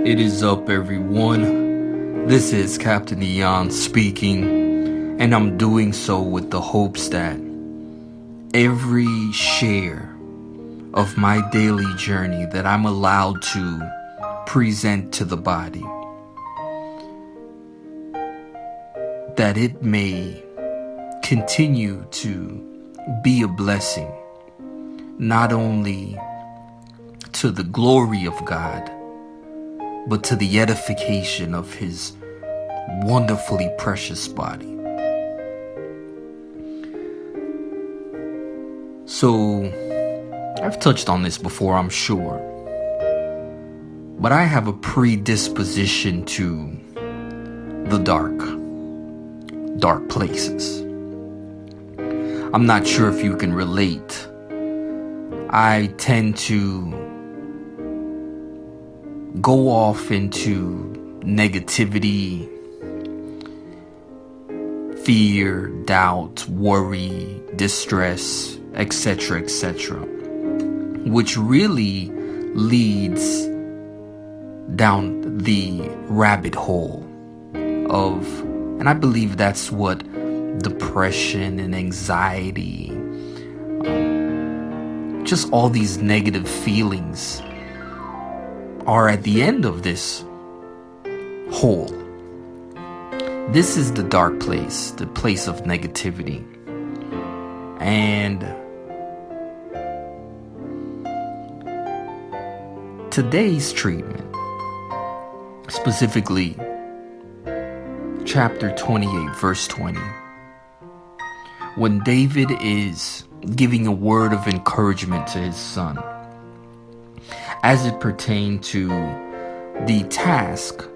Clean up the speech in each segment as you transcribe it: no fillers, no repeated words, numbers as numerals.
It is up, everyone. This is Captain Eon speaking, and I'm doing so with the hopes that every share of my daily journey that I'm allowed to present to the body, that it may continue to be a blessing, not only to the glory of God, but to the edification of His wonderfully precious body. So, I've touched on this before, I'm sure, but I have a predisposition to the dark places. I'm not sure if you can relate. I tend to go off into negativity, fear, doubt, worry, distress, etc., etc., which really leads down the rabbit hole of, and I believe that's what depression and anxiety, just all these negative feelings are at the end of this hole. This is the dark place, the place of negativity. And today's treatment, specifically chapter 28, verse 20, when David is giving a word of encouragement to his son as it pertained to the task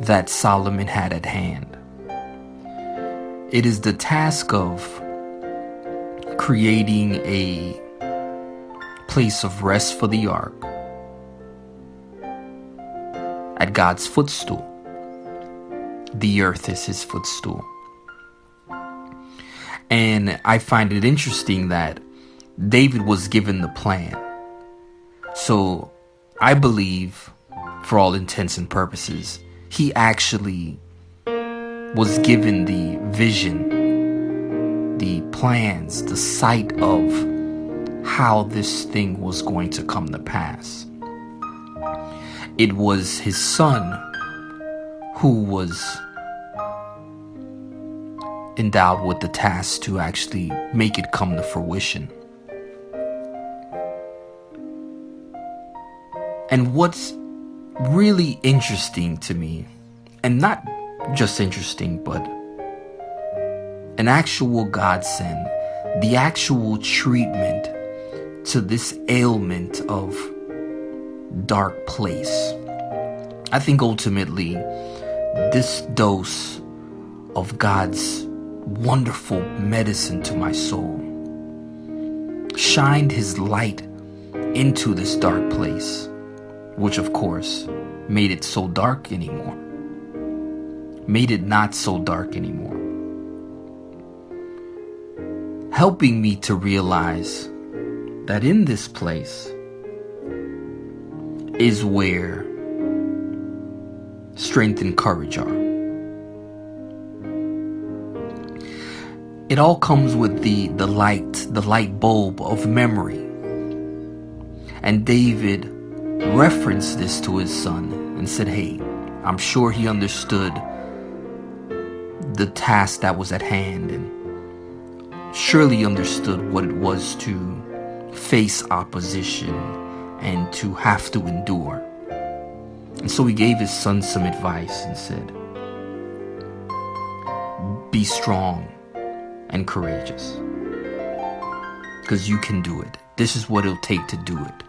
that Solomon had at hand. It is the task of creating a place of rest for the ark at God's footstool. The earth is His footstool. And I find it interesting that David was given the plan. So I believe, for all intents and purposes, he actually was given the vision, the plans, the sight of how this thing was going to come to pass. It was his son who was endowed with the task to actually make it come to fruition. And what's really interesting to me, and not just interesting, but an actual godsend, the actual treatment to this ailment of dark place. I think ultimately this dose of God's wonderful medicine to my soul shined His light into this dark place, which of course made it so dark anymore, made it not so dark anymore, helping me to realize that in this place is where strength and courage are. It all comes with the light bulb of memory. And David referenced this to his son and said, hey, I'm sure he understood the task that was at hand and surely understood what it was to face opposition and to have to endure. And so he gave his son some advice and said, be strong and courageous, because you can do it. This is what it'll take to do it.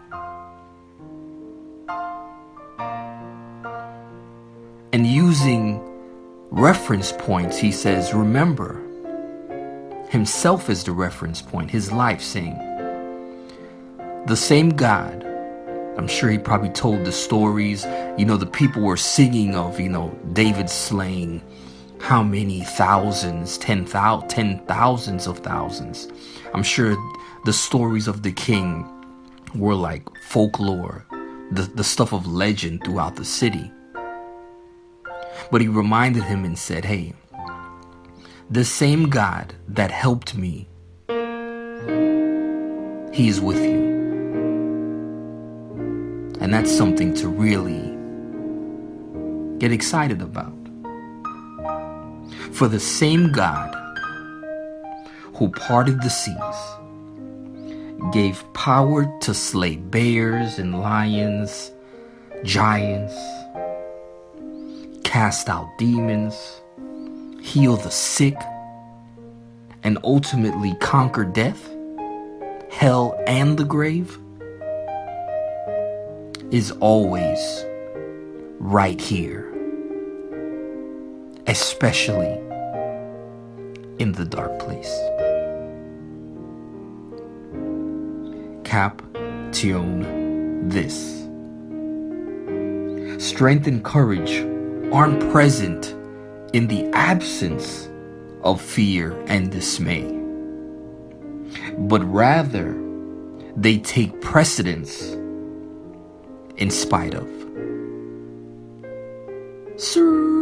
And using reference points, he says, remember himself as the reference point, his life, saying, the same God, I'm sure he probably told the stories, the people were singing of, David slaying how many thousands, 10,000s of thousands. I'm sure the stories of the king were like folklore, the stuff of legend throughout the city. But he reminded him and said, hey, the same God that helped me, he's with you. And that's something to really get excited about. For the same God who parted the seas, gave power to slay bears and lions, giants, cast out demons, heal the sick, and ultimately conquer death, hell, and the grave, is always right here, especially in the dark place. Caption this. Strength and courage aren't present in the absence of fear and dismay, but rather they take precedence in spite of. Sir.